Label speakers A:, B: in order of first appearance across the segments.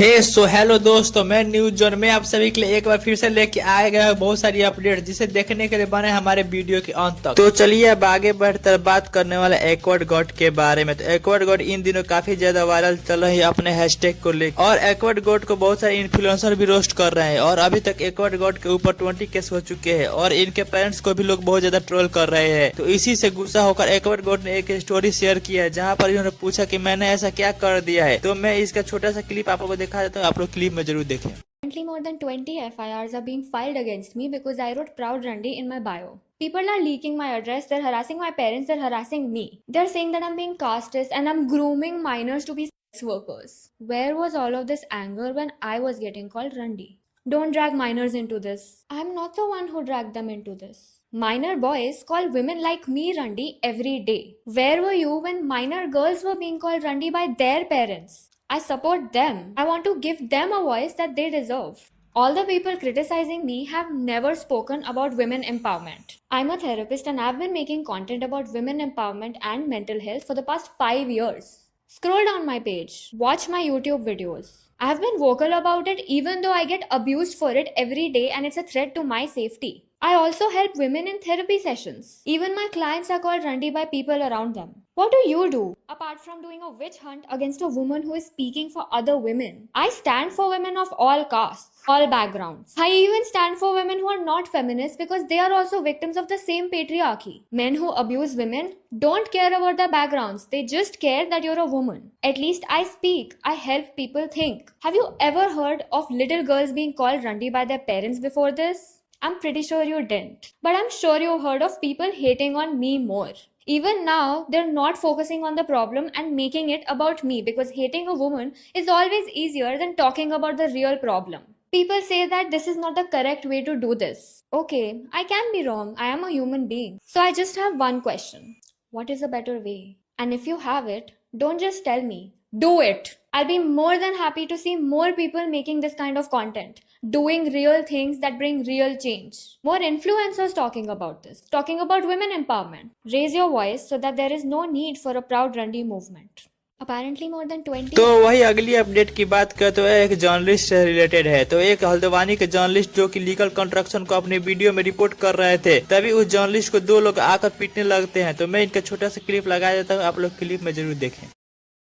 A: Hello दोस्तों, मैं news zone में आप सभी के लिए एक बार फिर से लेके आए गए हैं बहुत सारी अपडेट, जिसे देखने के लिए बने हमारे वीडियो के अंत तक। तो चलिए अब आगे बढ़कर बात करने वाले एक्वर्ड गॉड के बारे में। तो एक्वर्ड गॉड इन दिनों काफी ज्यादा वायरल चल रही है अपने हैशटैग को लेकर, और एक्वर्ड गॉड को बहुत सारे इन्फ्लुएंसर भी रोस्ट कर रहे हैं। और अभी तक एक्वर्ड गॉड के ऊपर 20 केस हो चुके हैं, और इनके पेरेंट्स को भी लोग बहुत ज्यादा ट्रोल कर रहे हैं। तो इसी से गुस्सा होकर एक्वर्ड गॉड ने एक स्टोरी शेयर किया है, जहाँ पर इन्होंने पूछा कि मैंने ऐसा क्या कर दिया है। तो मैं इसका छोटा सा क्लिप आपको दिखा देता हूँ, आप लोग क्लिप में जरूर देखें।
B: Currently, more than 20 FIRs are being filed against me because I wrote Proud Randy in my bio. People are leaking my address, they're harassing my parents, they're harassing me. They're saying that I'm being casteist and I'm grooming minors to be sex workers. Where was all of this anger when I was getting called Randy? Don't drag minors into this. I'm not the one who dragged them into this. Minor boys call women like me Randy every day. Where were you when minor girls were being called Randy by their parents? I support them. I want to give them a voice that they deserve. All the people criticizing me have never spoken about women empowerment. I'm a therapist and I've been making content about women empowerment and mental health for the past 5 years. Scroll down my page. Watch my YouTube videos. I've been vocal about it even though I get abused for it every day and it's a threat to my safety. I also help women in therapy sessions. Even my clients are called Randy by people around them. What do you do apart from doing a witch hunt against a woman who is speaking for other women? I stand for women of all castes, all backgrounds. I even stand for women who are not feminists because they are also victims of the same patriarchy. Men who abuse women don't care about their backgrounds. They just care that you're a woman. At least I speak. I help people think. Have you ever heard of little girls being called Randy by their parents before this? I'm pretty sure you didn't. But I'm sure you've heard of people hating on me more. Even now, they're not focusing on the problem and making it about me because hating a woman is always easier than talking about the real problem. People say that this is not the correct way to do this. Okay, I can be wrong. I am a human being. So I just have one question. What is a better way? And if you have it, don't just tell me. Do it. I'll be more than happy to see more people making this kind of content, doing real things that bring real change. More influencers talking about this, talking about women empowerment. Raise your voice so that there is no need for a Proud Randy movement. Apparently more than 20...
A: तो वही अगली update की बात करते हुए एक journalist से related है। तो एक हल्द्वानी के जर्नलिस्ट जो कि लीगल कंस्ट्रक्शन को अपने वीडियो में रिपोर्ट कर रहे थे, तभी उस जर्नलिस्ट को 2 लोग आकर पीटने लगते हैं। तो मैं इनका छोटा सा क्लिप लगा देता हूँ, आप लोग क्लिप में जरूर देखें।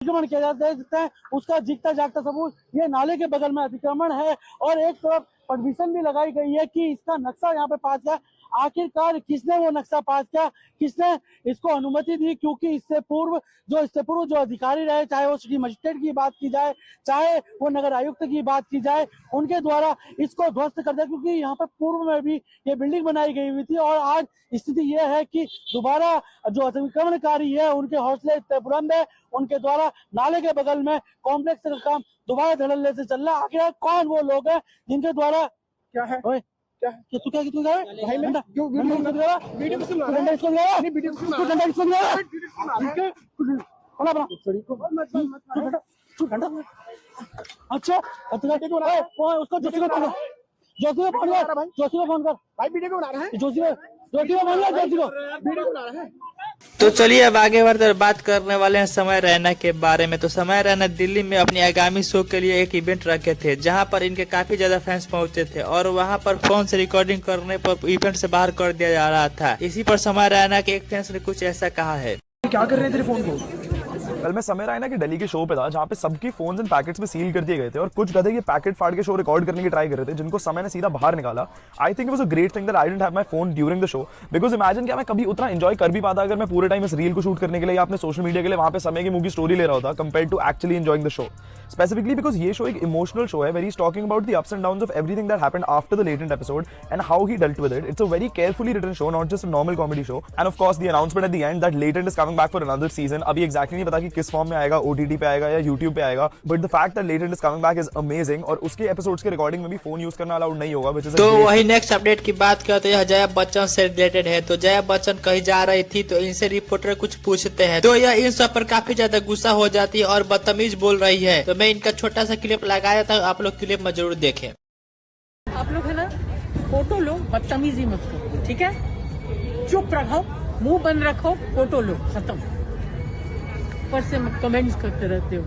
C: अतिक्रमण किया जाता है, उसका जीता जागता सबूत ये नाले के बगल में अतिक्रमण है, और एक तरफ परमिशन भी लगाई गई है कि इसका नक्शा यहाँ पे पास किया। आखिरकार किसने वो नक्शा पास किया, किसने इसको अनुमति दी? क्योंकि इससे पूर्व जो अधिकारी रहे, चाहे वो सिटी मजिस्ट्रेट की बात की जाए, चाहे वो नगर आयुक्त की बात की जाए, उनके द्वारा इसको ध्वस्त कर दिया। क्योंकि यहाँ पे पूर्व में भी ये बिल्डिंग बनाई गई हुई थी, और आज स्थिति ये है कि दोबारा जो अतिक्रमणकारी है उनके हौसले इतने बुलंद है, उनके द्वारा नाले के बगल में कॉम्प्लेक्स का काम दोबारा धड़ल्ले से चल रहा है। आखिर कौन वो लोग हैं जिनके द्वारा क्या है क्या है कि तू क्या भाई मैं क्यों वीडियो सुन रहा है, इसको लगा नहीं वीडियो सुन रहा है, इसको लगा बड़ा बड़ा सॉरी को मत अच्छा उसको जोशी को फोन कर भाई, वीडियो को बना रहा है, जोशी को वीडियो को बना रहा है।
A: तो चलिए अब आगे बढ़कर बात करने वाले हैं समय रैना के बारे में। तो समय रैना दिल्ली में अपनी आगामी शो के लिए एक इवेंट रखे थे, जहां पर इनके काफी ज्यादा फैंस पहुंचे थे, और वहां पर फोन से रिकॉर्डिंग करने पर इवेंट से बाहर कर दिया जा रहा था। इसी पर समय रैना के एक फैंस ने कुछ ऐसा कहा है।
D: क्या कर रहे थे फोन को? कल मैं समय रैना के दिल्ली के शो पे था, जहाँ पे सबकी फोन्स एंड पैकेट्स में सील कर दिए गए थे, और कुछ गधे ये पैकेट फाड़ के शो रिकॉर्ड करने की ट्राई कर रहे थे, जिनको समय ने सीधा बाहर निकाला। I think it was a great thing that I didn't have my phone during the show, because imagine क्या मैं कभी उतना एंजॉय कर भी पाता अगर मैं पूरे टाइम इस रील को शूट करने के लिए या अपने सोशल मीडिया के लिए वहां पे समय की मूवी स्टोरी ले रहा होता, compared to actually enjoying the show. Specifically because ये शो एक इमोशनल शो है, where he's talking about the ups and downs of everything that happened after the latent episode and how he dealt with it. It's a very carefully written show, not just a normal comedy show. And of course the announcement at the end that latent is coming back for another season. अभी exactly नहीं पता कि किस form में आएगा, OTT पे आएगा या YouTube पे आएगा, but the fact that latent is coming back is amazing. और उसके episodes के recording में भी फोन यूज करना अलाउड नहीं होगा, which is
A: तो वही नेक्स्ट अपडेट की बात करते हैं, जया बच्चन से रिलेटेड है। तो जया बच्चन कहीं जा रही थी, तो इनसे रिपोर्टर कुछ पूछते हैं, तो यह इन सब पर काफी ज्यादा गुस्सा हो जाती है और बदतमीज बोल रही है। तो मैं इनका छोटा सा क्लिप लगाया था, आप लोग क्लिप में जरूर देखें।
E: आप लोग है ना, फोटो लो, बदतमीजी मत करो, ठीक है? चुप रहो, मुंह बंद रखो, फोटो लो, खत्म। ऊपर से कमेंट्स करते रहते हो।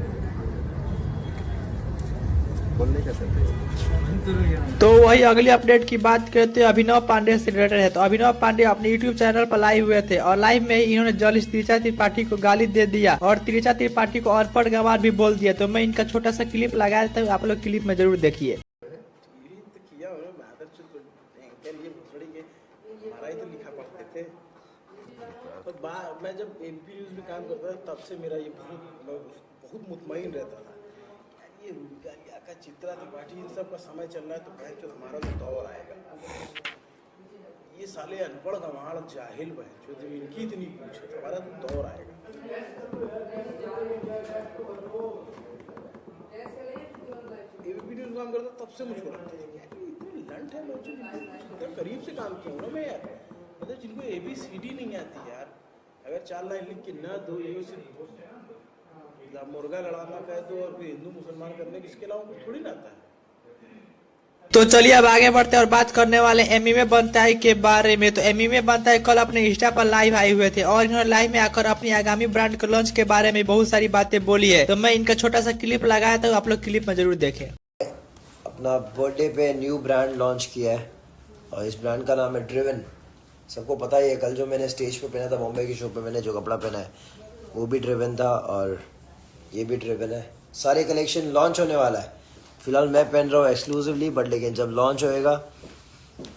A: तो वही अगली अपडेट की बात करते हैं अभिनव पांडे से रिलेटेड है। तो अभिनव पांडे अपने यूट्यूब चैनल पर लाइव हुए थे और लाइव में इन्होंने जर्नलिस्ट त्रिचा त्रिपाठी को गाली दे दिया और त्रिचा त्रिपाठी को अनपढ़ गंवार भी बोल दिया। तो मैं इनका छोटा सा क्लिप लगा देता हूँ, आप लोग क्लिप में जरूर देखिए।
F: मैं जब एमपी न्यूज में काम करता था तब से मेरा ये बहुत मुतमईन रहता था ये रूबिका का चित्रा त्रिपाठी इन सब का समय चल रहा है तो बहन जो हमारा तो दौर आएगा। ये साले अनपढ़ गंवार जाहिल बहन जो इनकी इतनी पूछे हमारा तो दौर आएगा। एबीपी न्यूज काम करता तब से मुझको लगता था इतने लंट है लोग जो करीब से काम किया हूँ ना मैं यार, मतलब जिनको ABCD नहीं आती यार, अगर 4 लाइन लिख के ना दो ये मुर्गा लड़ाना कह दो और हिंदू मुसलमान करने के, इसके अलावा कुछ थोड़ी ना आता है।
A: तो चलिए अब आगे बढ़ते हैं और बात करने वाले एमएमए बनताई के बारे में। तो एमएमए बनताई कल अपने इंस्टा पर लाइव आए हुए थे और इन्होंने लाइव में आकर अपनी आगामी ब्रांड के लॉन्च के बारे में बहुत सारी बातें बोली है। तो मैं इनका छोटा सा क्लिप लगाया था, आप लोग क्लिप में जरूर देखें।
G: अपना बर्थडे पे न्यू ब्रांड लॉन्च किया है और इस ब्रांड का नाम है ड्रिवन। सबको पता ही है, कल जो मैंने स्टेज पे पहना था बॉम्बे की शो पे, मैंने जो कपड़ा पहना है वो भी ड्रिवन था और ये भी ड्रिवन है। सारे कलेक्शन लॉन्च होने वाला है, फिलहाल मैं पहन रहा हूँ एक्सक्लूसिवली, बट लेकिन जब लॉन्च होएगा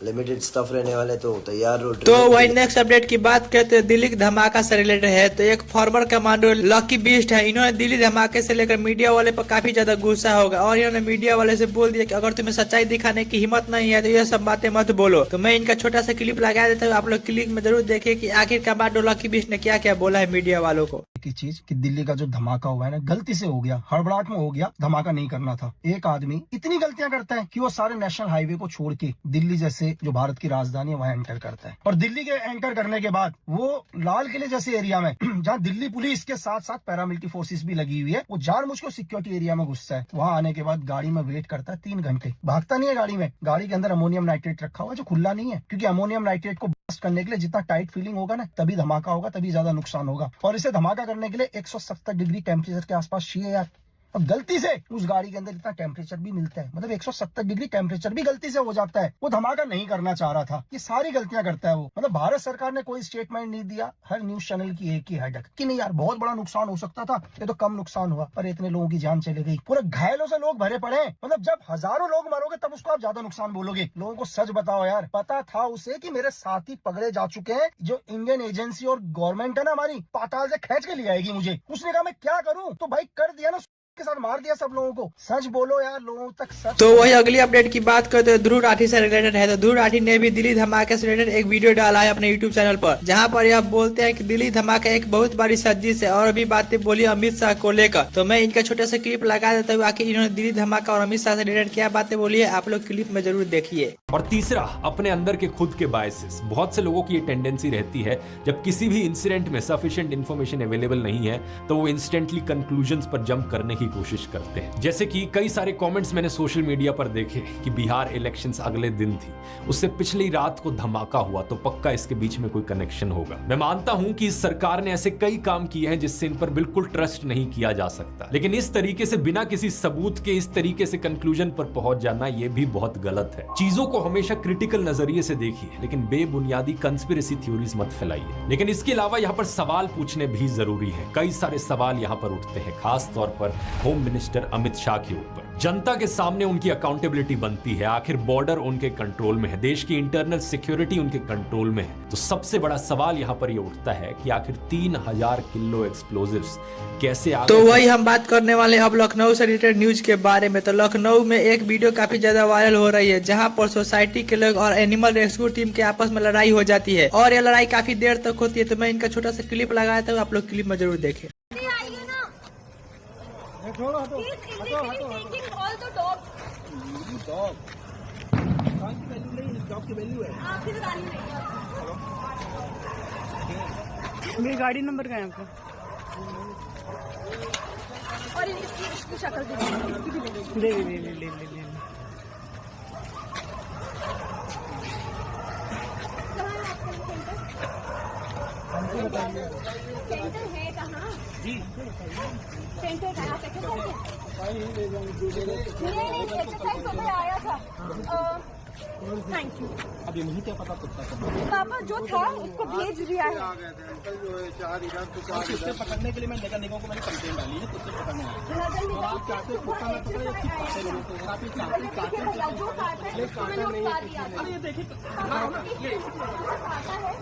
G: लिमिटेड स्टफ रहने वाले तो तैयार रहो।
A: तो वही नेक्स्ट अपडेट की बात करते हैं दिल्ली धमाका से रिलेटेड है। तो एक फॉर्मर कमांडो लकी बीस्ट है, इन्होंने दिल्ली धमाके से लेकर मीडिया वाले पर काफी ज्यादा गुस्सा होगा और इन्होंने मीडिया वाले से बोल दिया कि अगर तुम्हें सच्चाई दिखाने की हिम्मत नहीं है तो ये सब बातें मत बोलो। तो मैं इनका छोटा सा क्लिप लगा देता हूँ, आप लोग क्लिप में जरूर देखिए कि आखिर कमांडो लकी बीस्ट ने क्या क्या बोला है मीडिया वालों को।
H: की चीज कि दिल्ली का जो धमाका हुआ है ना, गलती से हो गया, हड़बड़ाहट में हो गया, धमाका नहीं करना था। एक आदमी इतनी गलतियां करता है कि वो सारे नेशनल हाईवे को छोड़ के दिल्ली जैसे जो भारत की राजधानी है वहाँ एंटर करता है और दिल्ली के एंटर करने के बाद वो लाल किले जैसे एरिया में जहाँ दिल्ली पुलिस के साथ साथ पैरामिलिट्री फोर्सेस भी लगी हुई है, वो जानबूझ के सिक्योरिटी एरिया में घुसता है। वहाँ आने के बाद गाड़ी में वेट करता है 3 घंटे, भागता नहीं है गाड़ी में। गाड़ी के अंदर अमोनियम नाइट्रेट रखा हुआ है जो खुला नहीं है, क्योंकि अमोनियम नाइट्रेट को बस्ट करने के लिए जितना टाइट फीलिंग होगा ना तभी धमाका होगा, तभी ज्यादा नुकसान होगा। और इसे धमाका करने के लिए 170 डिग्री टेम्परेचर के आसपास चाहिए यार, और गलती से उस गाड़ी के अंदर इतना टेम्परेचर भी मिलता है, मतलब 170 डिग्री टेम्परेचर भी गलती से हो जाता है। वो धमाका नहीं करना चाह रहा था, ये सारी गलतियां करता है वो। मतलब भारत सरकार ने कोई स्टेटमेंट नहीं दिया, हर न्यूज चैनल की एक ही हेडक कि नहीं यार बहुत बड़ा नुकसान हो सकता था, ये तो कम नुकसान हुआ, पर इतने लोगों की जान चली गई, पूरे घायलों से लोग भरे पड़े। मतलब जब हजारों लोग मरोगे तब उसको आप ज्यादा नुकसान बोलोगे। लोगों को सच बताओ यार, पता था उसे कि मेरे साथी पकड़े जा चुके हैं, जो इंडियन एजेंसी और गवर्नमेंट है ना हमारी, पाताल से खींच के ले आएगी मुझे। उसने कहा मैं क्या करूं, तो भाई कर दिया ना, के साथ मार दिया सब लोगों को। सच बोलो यार, लोगों तक सच।
A: तो वही अगली अपडेट की बात करते हैं ध्रुव राठी से रिलेटेड है। तो ध्रुव राठी ने भी दिल्ली धमाके से रिलेटेड एक वीडियो डाला है अपने यूट्यूब चैनल पर, जहां पर यह बोलते हैं कि दिल्ली धमाका एक बहुत बड़ी साजिश है और अभी बातें बोली अमित शाह को लेकर। तो मैं इनका छोटा सा क्लिप लगा देता हूँ, आखिर इन्होंने दिल्ली धमाका और अमित शाह से रिलेटेड क्या बातें बोली है, आप लोग क्लिप में जरूर देखिए।
I: और तीसरा, अपने अंदर के खुद के बायसेस। बहुत से लोगों की ये टेंडेंसी रहती है, जब किसी भी इंसिडेंट में सफिशिएंट इन्फॉर्मेशन अवेलेबल नहीं है तो वो इंस्टेंटली कंक्लूजन्स पर जंप करने की कोशिश करते हैं। जैसे कि कई सारे कमेंट्स मैंने सोशल मीडिया पर देखे कि बिहार इलेक्शंस अगले दिन थी, उससे पिछली रात को धमाका हुआ, तो पक्का इसके बीच में कोई कनेक्शन होगा। मैं मानता हूं कि इस सरकार ने ऐसे कई काम किए हैं जिससे इन पर बिल्कुल ट्रस्ट नहीं किया जा सकता, लेकिन इस तरीके से बिना किसी सबूत के इस तरीके से कंक्लूजन पर पहुंच जाना यह भी बहुत गलत है। चीजों को हमेशा क्रिटिकल नजरिए से देखिए, लेकिन बेबुनियादी कंस्पिरेसी थ्योरीज मत फैलाइए। लेकिन इसके अलावा यहाँ पर सवाल पूछने भी जरूरी है। कई सारे सवाल यहाँ पर उठते हैं, खास तौर पर होम मिनिस्टर अमित शाह के ऊपर। जनता के सामने उनकी अकाउंटेबिलिटी बनती है, आखिर बॉर्डर उनके कंट्रोल में है, देश की इंटरनल सिक्योरिटी उनके कंट्रोल में है। तो सबसे बड़ा सवाल यहाँ पर ये उठता है कि आखिर 3000 किलो एक्सप्लोजिव्स कैसे आ गए।
A: तो वही हम बात करने वाले अब लखनऊ से रिलेटेड न्यूज के बारे में। तो लखनऊ में एक वीडियो काफी ज्यादा वायरल हो रही है, जहां पर सोसाइटी के लोग और एनिमल रेस्क्यू टीम के आपस में लड़ाई हो जाती है और यह लड़ाई काफी देर तक होती है। तो मैं इनका छोटा सा क्लिप लगाया था, आप लोग क्लिप में जरूर देखें।
E: मेरी गाड़ी नंबर का है आपका?
J: और इसकी शक्ल
E: ले।
J: सेंटर है कहाँ? सेंटर कहाँ पे? नहीं एक्सरसाइज सुबह आया था। Thank you.
F: अभी मुझे क्या पता कुत्ता
J: पापा जो था उसको भेज दिया है।
F: कुत्ते पकड़ने के लिए मैं नगर निगम को मैंने कंप्लेंट डाली है कुत्ते पकड़ने और आप चाहते कुत्ता में पकड़े आप ये चाहते
J: जो काटा है मैंने उठा दिया।
F: अरे ये देखिए
J: काटा है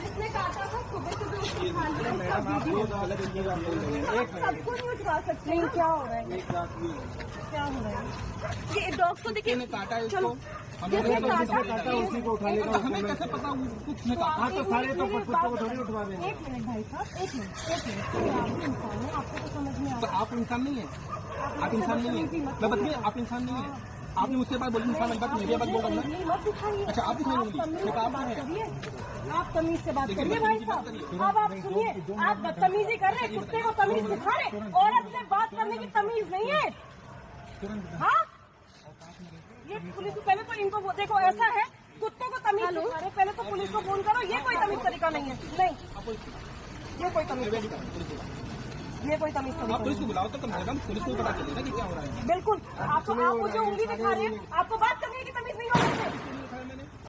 J: जिसने काटा था सुबह सुबह उसको उठा लिया।
F: मैडम आप ये गलत इंजीनियर आप बोल रहे हैं एक
J: सबको नहीं उठवा सकते। नहीं क्या हो रहा है? क्या हो रहा है? ये डॉग को देखिए
F: काटा है
J: चलो
F: जिसने काटा उसी को उठा लेगा हमें कैसे पता कुछ ने काटा तो सारे तो कुत्तों को थोड़ी उठवा देंगे।
J: एक मिनट भाई साहब एक मिनट आप इंसान है आपको तो समझ में आ
F: तो आप इंसान नहीं है आप इंसान नहीं है मैं बताइए आप इंसान नहीं है आपने उससे बात बोली इंसान बात मेरी बात बोल रहा हूँ
J: मत दिखाइए।
F: अच्छा आप दिखाई
J: आप तमीज से बात करिए भाई साहब। अब आप सुनिए आप बदतमीजी कर रहे हैं कुत्ते को तमीज सिखा रहे औरत से बात करने की तमीज नहीं है। हाँ ये पुलिस को पहले तो इनको देखो ऐसा है कुत्तों को तमीज सिखा रहे पहले तो पुलिस को फोन करो। ये कोई तमीज तरीका नहीं है। नहीं ये कोई तमीज
F: आप पुलिस को बुलाओ तो कम से कम पुलिस को पता चलेगा कि क्या हो रहा है।
J: बिल्कुल आप मुझे उंगली दिखा रहे हैं आपको बात करने की